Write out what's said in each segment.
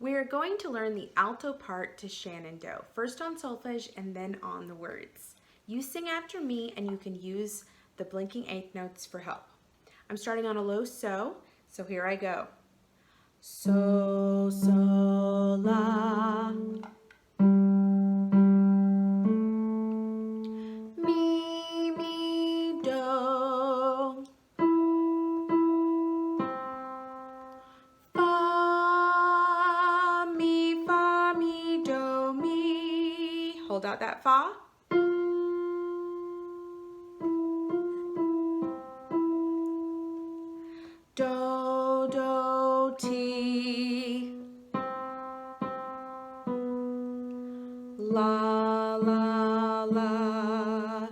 We're going to learn the alto part to Shenandoah, first on solfege and then on the words. You sing after me and you can use the blinking eighth notes for help. I'm starting on a low so here I go. So, so, la. Mi, mi, do. Fa, mi, do, mi. Hold out that fa. Do, do, ti. La, la, la.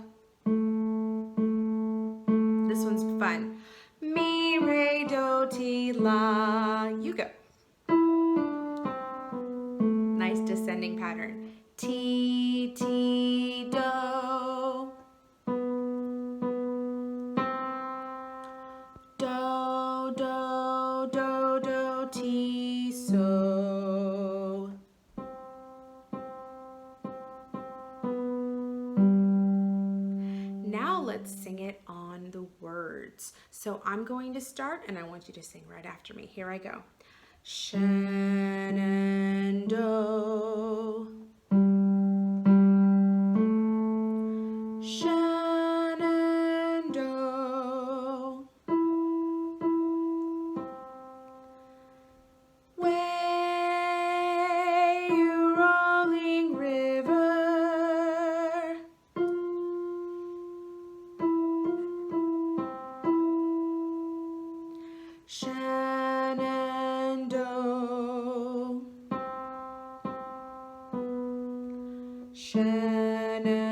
This one's fun. Mi, re, do, ti, la. You go. Nice descending pattern. Ti, ti, do. Do, do, do, do, ti, so. Now let's sing it on the words. So I'm going to start and I want you to sing right after me. Here I go. Shenandoah. Shenandoah. Way you rolling river. Shenandoah. Shenandoah.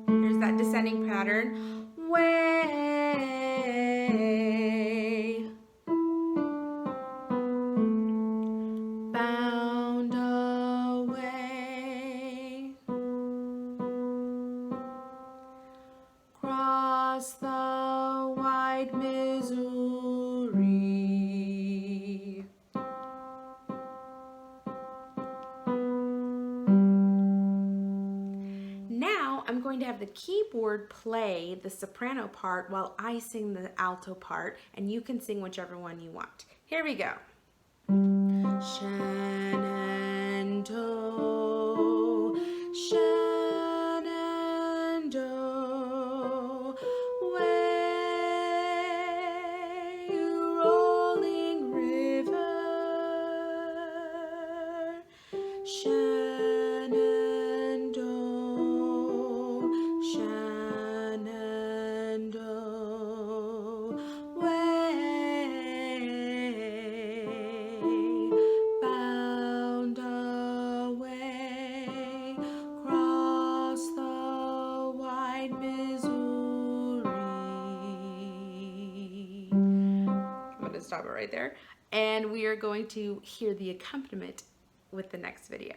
Here's that descending pattern. Way bound away across the wide Missouri. Now I'm going to have the keyboard play the soprano part while I sing the alto part, and you can sing whichever one you want. Here we go. Shenandoah, Shenandoah, way rolling river. Shenandoah, Shenandoah, way bound away across the wide Missouri. I'm going to stop it right there, and we are going to hear the accompaniment with the next video.